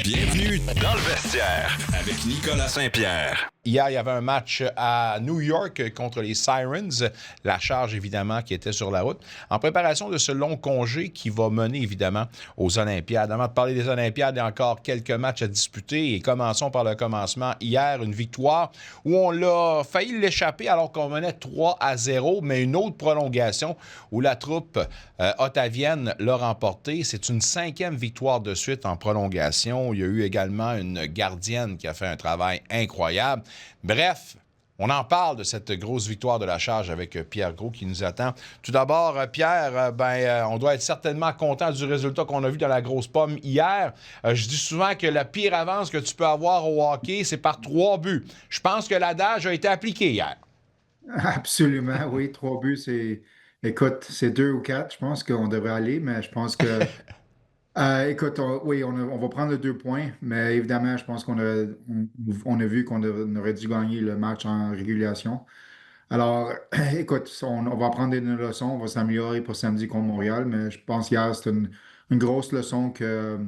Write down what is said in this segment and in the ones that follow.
Bienvenue dans le vestiaire avec Nicolas Saint-Pierre. Hier, il y avait un match à New York contre les Sirens. La charge, évidemment, qui était sur la route. En préparation de ce long congé qui va mener, évidemment, aux Olympiades. Avant de parler des Olympiades, il y a encore quelques matchs à disputer. Et commençons par le commencement. Hier, une victoire où on l'a failli l'échapper alors qu'on menait 3-0, mais une autre prolongation où la troupe ottavienne l'a remporté. C'est une 5e victoire de suite en prolongation. Il y a eu également une gardienne qui a fait un travail incroyable. Bref, on en parle de cette grosse victoire de la charge avec Pierre Gros qui nous attend. Tout d'abord, Pierre, on doit être certainement content du résultat qu'on a vu dans la grosse pomme hier. Je dis souvent que la pire avance que tu peux avoir au hockey, c'est par 3 buts. Je pense que l'adage a été appliqué hier. Absolument, oui. 3 buts, c'est. Écoute, c'est 2 ou 4. Je pense qu'on devrait aller, mais je pense que. Écoute, oui, on va prendre les 2 points, mais évidemment, je pense qu'on a vu qu'on aurait dû gagner le match en régulation. Alors, écoute, on va prendre des leçons, on va s'améliorer pour samedi contre Montréal, mais je pense hier, c'était une grosse leçon que,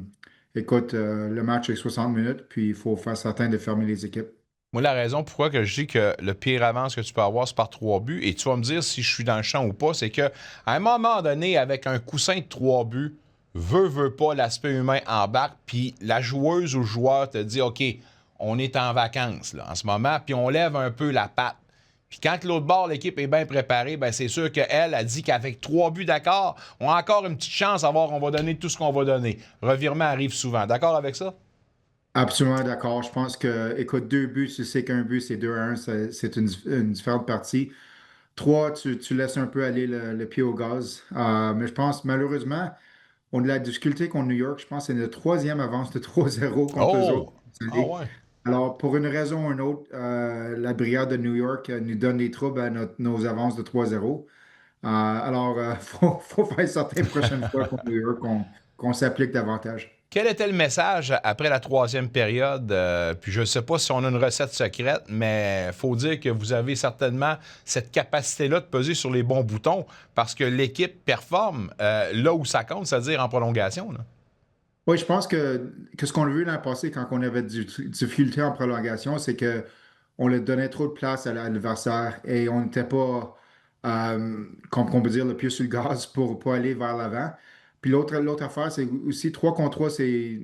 écoute, le match est 60 minutes, puis il faut faire certain de fermer les équipes. Moi, la raison pourquoi que je dis que le pire avance que tu peux avoir, c'est par 3 buts, et tu vas me dire si je suis dans le champ ou pas, c'est qu'à un moment donné, avec un coussin de 3 buts, veut pas, l'aspect humain embarque, puis la joueuse ou le joueur te dit, OK, on est en vacances là, en ce moment, puis on lève un peu la patte. Puis quand l'autre bord, l'équipe est bien préparée, ben c'est sûr qu'elle a dit qu'avec 3 buts d'accord, on a encore une petite chance à voir, on va donner tout ce qu'on va donner. Revirement arrive souvent. D'accord avec ça? Absolument d'accord. Je pense que, écoute, 2 buts, tu sais qu'un but, c'est 2-1, c'est une différente partie. 3, tu laisses un peu aller le pied au gaz. Mais je pense, malheureusement, on a de la difficulté contre New York. Je pense que c'est notre troisième avance de 3-0 contre eux autres. Oh! Ah ouais. Alors, pour une raison ou une autre, la brigade de New York nous donne des troubles à nos avances de 3-0. Alors, faut faire certain prochaine fois contre New York qu'on s'applique davantage. Quel était le message après la 3e période? Puis je ne sais pas si on a une recette secrète, mais il faut dire que vous avez certainement cette capacité-là de peser sur les bons boutons parce que l'équipe performe là où ça compte, c'est-à-dire en prolongation, là. Oui, je pense que ce qu'on a vu l'an passé quand on avait du difficulté en prolongation, c'est que on leur donnait trop de place à l'adversaire et on n'était pas, comme on peut dire, le pied sur le gaz pour aller vers l'avant. Puis l'autre affaire, c'est aussi 3 contre 3, c'est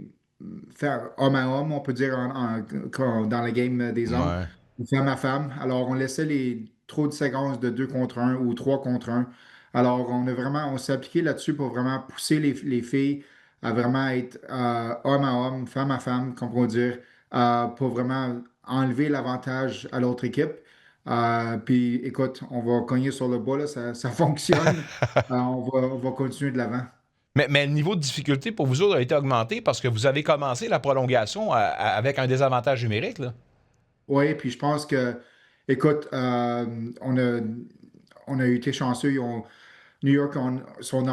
faire homme à homme, on peut dire dans la game des hommes, Ouais. ou femme à femme. Alors, on laissait les trop de séquences de 2 contre un ou 3 contre un. Alors, on s'est appliqué là-dessus pour vraiment pousser les filles à vraiment être homme à homme, femme à femme, comme on peut dire, pour vraiment enlever l'avantage à l'autre équipe. Puis écoute, on va cogner sur le bas, là, ça fonctionne. On va continuer de l'avant. Mais le niveau de difficulté pour vous autres a été augmenté parce que vous avez commencé la prolongation avec un désavantage numérique, là. Oui, puis je pense que, écoute, on a été chanceux. New York sont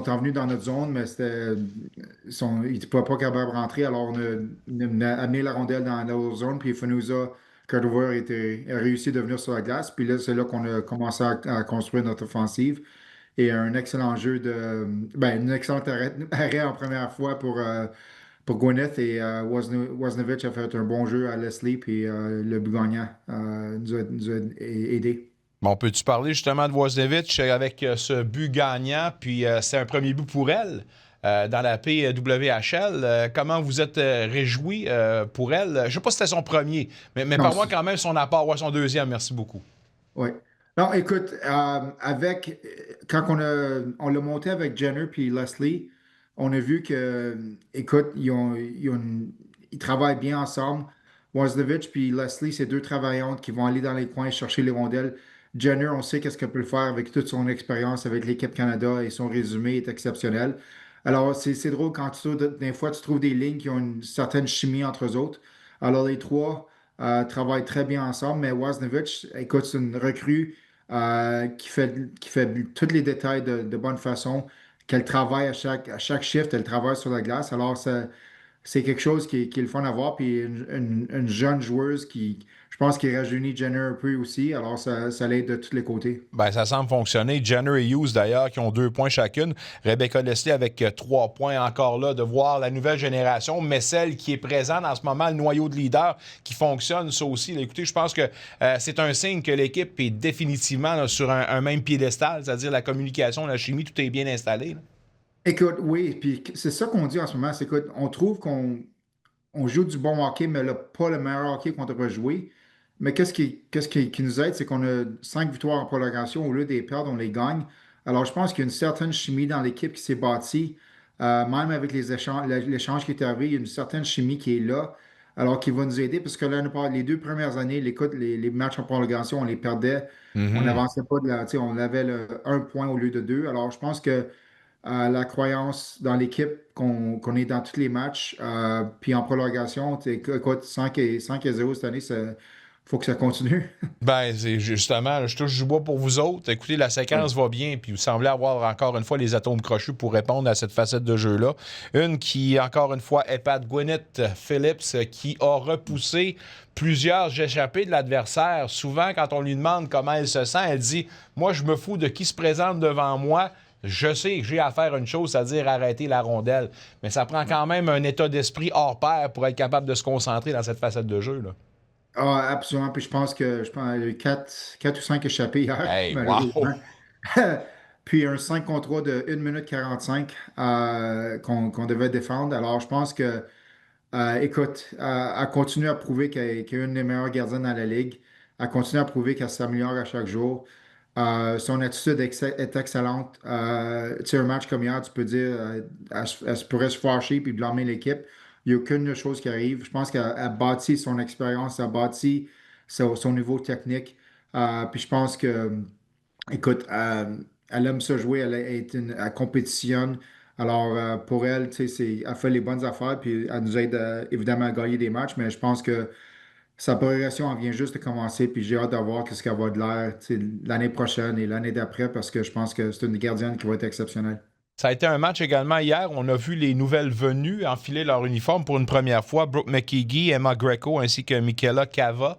envenus dans notre zone, mais ils ne pouvaient pas capable de rentrer. Alors, on a amené la rondelle dans notre zone, puis Fanusa Cardover a réussi de venir sur la glace. Puis là, c'est là qu'on a commencé à construire notre offensive. Et un excellent jeu un excellent arrêt en première fois pour Gwyneth. Et Wozniewicz a fait un bon jeu à Leslie, puis le but gagnant nous a aidé. Bon, peux-tu parler justement de Wozniewicz avec ce but gagnant, puis c'est un premier but pour elle dans la PWHL. Comment vous êtes réjoui pour elle? Je ne sais pas si c'était son premier, mais Non, par moi quand même son apport, ouais, son deuxième, merci beaucoup. oui. Non, écoute, quand on l'a monté avec Jenner puis Leslie, on a vu que, écoute, ils travaillent bien ensemble. Wozniewicz puis Leslie, c'est deux travaillantes qui vont aller dans les coins chercher les rondelles. Jenner, on sait qu'est-ce qu'elle peut le faire avec toute son expérience avec l'équipe Canada et son résumé est exceptionnel. Alors, c'est drôle quand des fois, tu trouves des lignes qui ont une certaine chimie entre eux autres. Alors, les trois travaillent très bien ensemble, mais Wozniewicz, écoute, c'est une recrue qui fait tous les détails de bonne façon, qu'elle travaille à chaque shift, elle travaille sur la glace. Alors, c'est quelque chose qui est le fun à voir. Puis une jeune joueuse je pense, qui rajeunit Jenner un peu aussi. Alors, ça l'aide de tous les côtés. Ben, ça semble fonctionner. Jenner et Hughes, d'ailleurs, qui ont 2 points chacune. Rebecca Leslie avec 3 points encore là, de voir la nouvelle génération, mais celle qui est présente en ce moment, le noyau de leader qui fonctionne, ça aussi. Là, écoutez, je pense que c'est un signe que l'équipe est définitivement là, sur un même piédestal, c'est-à-dire la communication, la chimie, tout est bien installé. Là. Écoute, oui, puis c'est ça qu'on dit en ce moment. C'est qu'on trouve qu'on joue du bon hockey, mais pas le meilleur hockey qu'on devrait jouer. Mais qu'est-ce qui nous aide, c'est qu'on a 5 victoires en prolongation. Au lieu des perdre, on les gagne. Alors, je pense qu'il y a une certaine chimie dans l'équipe qui s'est bâtie. Même avec l'échange qui est arrivé, il y a une certaine chimie qui est là. Alors, qui va nous aider parce que là, les 2 premières années, les matchs en prolongation, on les perdait. On Mhm. n'avançait pas tu sais, on avait 1 point au lieu de 2. Alors, je pense que la croyance dans l'équipe qu'on est dans tous les matchs. Puis en prolongation, écoute, 5-0 cette année, il faut que ça continue. Ben, c'est justement, là, je touche du bois pour vous autres. Écoutez, la Oui. séquence va bien, puis vous semblez avoir encore une fois les atomes crochus pour répondre à cette facette de jeu-là. Une qui, encore une fois, épate Gwyneth Phillips, qui a repoussé plusieurs échappées de l'adversaire. Souvent, quand on lui demande comment elle se sent, elle dit « Moi, je me fous de qui se présente devant moi. Je sais que j'ai à faire une chose, c'est-à-dire arrêter la rondelle. » Mais ça prend quand même un état d'esprit hors pair pour être capable de se concentrer dans cette facette de jeu, là. Ah, absolument. Puis je pense qu'il y a eu 4 ou 5 échappés hier, Hey, wow! malheureusement. Puis un 5 contre 3 de 1 minute 45 qu'on devait défendre. Alors, je pense que, écoute, elle continue à prouver qu'elle est une des meilleures gardiennes dans la ligue. Elle continue à prouver qu'elle s'améliore à chaque jour. Son attitude est excellente. Tu sais, un match comme hier, tu peux dire, elle pourrait se fâcher puis blâmer l'équipe. Il n'y a aucune chose qui arrive. Je pense qu'elle bâtit son expérience, elle bâtit son niveau technique. Puis je pense que, écoute, elle aime ça jouer, elle compétitionne. Alors, pour elle, tu sais, elle fait les bonnes affaires, puis elle nous aide évidemment à gagner des matchs, mais je pense que sa progression, elle vient juste de commencer, puis j'ai hâte de voir ce qu'elle va de l'air, tu sais, l'année prochaine et l'année d'après, parce que je pense que c'est une gardienne qui va être exceptionnelle. Ça a été un match également hier. On a vu les nouvelles venues enfiler leur uniforme pour une première fois. Brooke McKeegie, Emma Greco ainsi que Michaela Cava.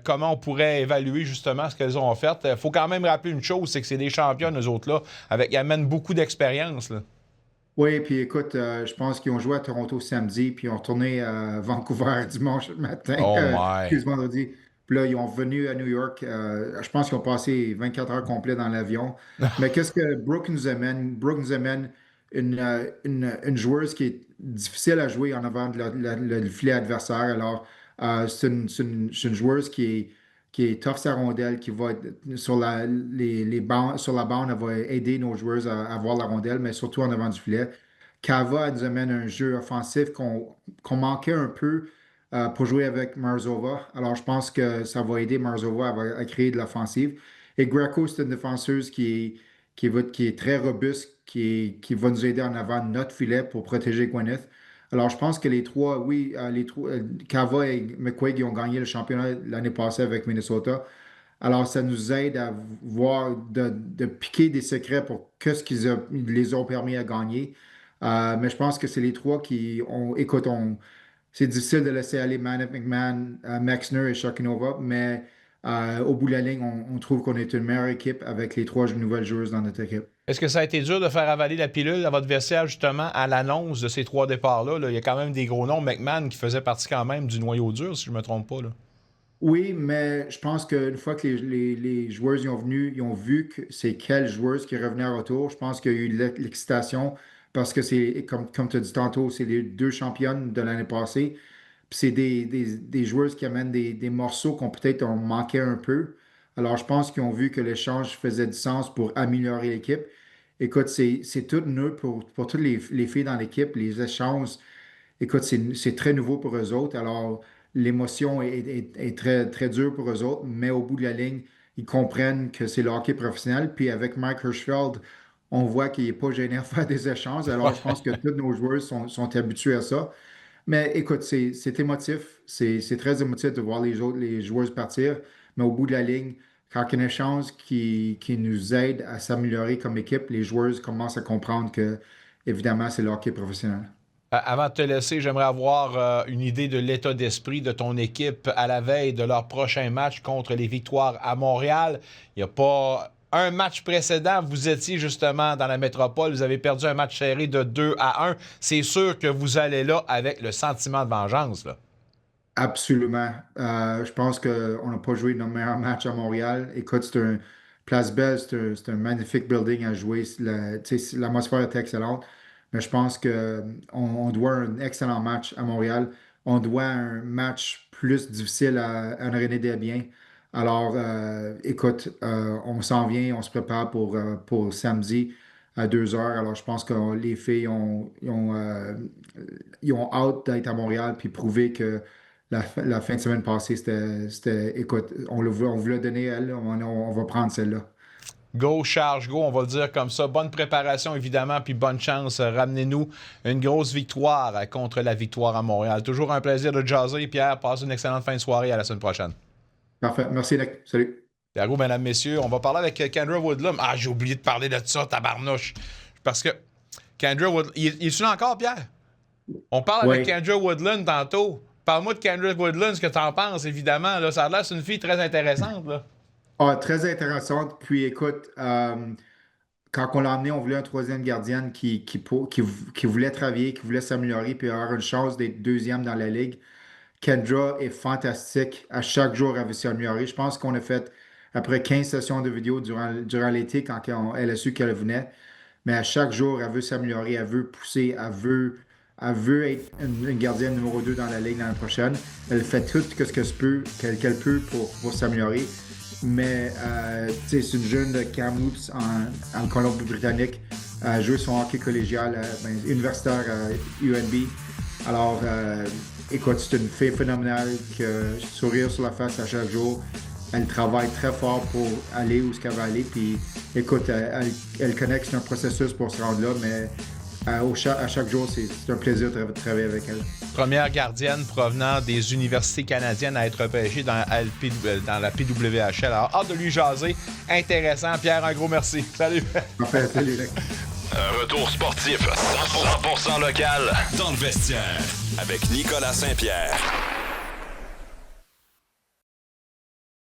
Comment on pourrait évaluer justement ce qu'elles ont offert? Il faut quand même rappeler une chose, c'est que c'est des championnes, eux autres-là. Ils amènent beaucoup d'expérience. Là. Oui, puis écoute, je pense qu'ils ont joué à Toronto samedi, puis ils ont retourné à Vancouver dimanche matin, Oh my! excuse vendredi. Puis là, ils ont revenu à New York. Je pense qu'ils ont passé 24 heures complètes dans l'avion. Mais qu'est-ce que Brooke nous amène? Brooke nous amène une joueuse qui est difficile à jouer en avant le filet adversaire. Alors, c'est une joueuse qui est tough sa rondelle, qui va être sur la bande, elle va aider nos joueurs à avoir la rondelle, mais surtout en avant du filet. Kava elle nous amène un jeu offensif qu'on manquait un peu pour jouer avec Marzova. Alors, je pense que ça va aider Marzova à créer de l'offensive. Et Greco, c'est une défenseuse qui est très robuste, qui va nous aider en avant de notre filet pour protéger Gwyneth. Alors, je pense que les trois, oui, Kava et McQuaid, ils ont gagné le championnat l'année passée avec Minnesota. Alors, ça nous aide à voir, de piquer des secrets pour qu'est-ce qu'ils les ont permis à gagner. Mais je pense que c'est les trois qui ont, écoute, c'est difficile de laisser aller Manette McMahon, Maxner et Shakinova, mais au bout de la ligne, on trouve qu'on est une meilleure équipe avec les trois nouvelles joueuses dans notre équipe. Est-ce que ça a été dur de faire avaler la pilule à votre vestiaire, justement, à l'annonce de ces 3 départs-là? Là? Il y a quand même des gros noms. McMahon qui faisait partie quand même du noyau dur, si je ne me trompe pas. Là. Oui, mais je pense qu'une fois que les joueurs y ont venu, ils ont vu que c'est quelle joueuse qui revenait en retour. Je pense qu'il y a eu l'excitation parce que c'est, comme tu as dit tantôt, c'est les 2 championnes de l'année passée. Puis c'est des joueuses qui amènent des morceaux qu'on peut-être ont manqué un peu. Alors, je pense qu'ils ont vu que l'échange faisait du sens pour améliorer l'équipe. Écoute, c'est tout neuf pour toutes les filles dans l'équipe. Les échanges, écoute, c'est très nouveau pour eux autres. Alors, l'émotion est très, très dure pour eux autres, mais au bout de la ligne, ils comprennent que c'est le hockey professionnel. Puis avec Mike Hirschfeld, on voit qu'il n'est pas gêné à faire des échanges. Alors, je pense que tous nos joueurs sont habitués à ça. Mais écoute, c'est émotif. C'est très émotif de voir les joueurs partir. Mais au bout de la ligne, quand il y a un échange qui nous aide à s'améliorer comme équipe, les joueurs commencent à comprendre que, évidemment, c'est le hockey professionnel. Avant de te laisser, j'aimerais avoir une idée de l'état d'esprit de ton équipe à la veille de leur prochain match contre les Victoires à Montréal. Il n'y a pas un match précédent, vous étiez justement dans la métropole, vous avez perdu un match serré de 2-1. C'est sûr que vous allez là avec le sentiment de vengeance, là. Absolument. Je pense qu'on n'a pas joué nos meilleurs matchs à Montréal. Écoute, c'est un Place Belle, c'est un magnifique building à jouer. L'atmosphère est excellente. Mais je pense qu'on doit un excellent match à Montréal. On doit un match plus difficile à René Desbiens. Alors, écoute, on s'en vient, on se prépare pour samedi à 2 heures. Alors, je pense que les filles ils ont hâte d'être à Montréal puis prouver que la fin de semaine passée, écoute, on voulait donner elle, on va prendre celle-là. Go, charge, go, on va le dire comme ça. Bonne préparation, évidemment, puis bonne chance. Ramenez-nous une grosse victoire contre la Victoire à Montréal. Toujours un plaisir de jaser. Pierre, passe une excellente fin de soirée. À la semaine prochaine. Parfait. Merci, Nick. Salut. Pierrot, mesdames, messieurs, on va parler avec Kendra Woodlum. Ah, j'ai oublié de parler de ça, tabarnouche. Parce que Kendra Woodlum... Il est-tu là encore, Pierre? On parle avec Kendra Woodlum tantôt. Parle-moi de Kendra Woodlum, ce que tu en penses, évidemment. Là, ça a l'air c'est une fille très intéressante, là. Ah, très intéressante. Puis écoute, quand on l'a emmené, on voulait un troisième gardienne qui voulait travailler, qui voulait s'améliorer, puis avoir une chance d'être deuxième dans la ligue. Kendra est fantastique. À chaque jour, elle veut s'améliorer. Je pense qu'on a fait après 15 sessions de vidéo durant l'été quand elle a su qu'elle venait. Mais à chaque jour, elle veut s'améliorer, elle veut pousser, elle veut être une gardienne numéro 2 dans la ligue l'année prochaine. Elle fait tout ce qu'elle peut pour s'améliorer. Mais c'est une jeune de Kamloops en Colombie-Britannique. Elle a joué son hockey collégial universitaire à UNB. Alors, écoute, c'est une fille phénoménale qui a sourire sur la face à chaque jour. Elle travaille très fort pour aller où elle va aller. Puis, écoute, elle connaît que c'est un processus pour se rendre là, mais à chaque jour, c'est un plaisir de travailler avec elle. Première gardienne provenant des universités canadiennes à être repêchée dans la PWHL. Alors, hâte de lui jaser. Intéressant. Pierre, un gros merci. Salut. Parfait, salut. Un retour sportif 100% local dans le vestiaire avec Nicolas Saint-Pierre.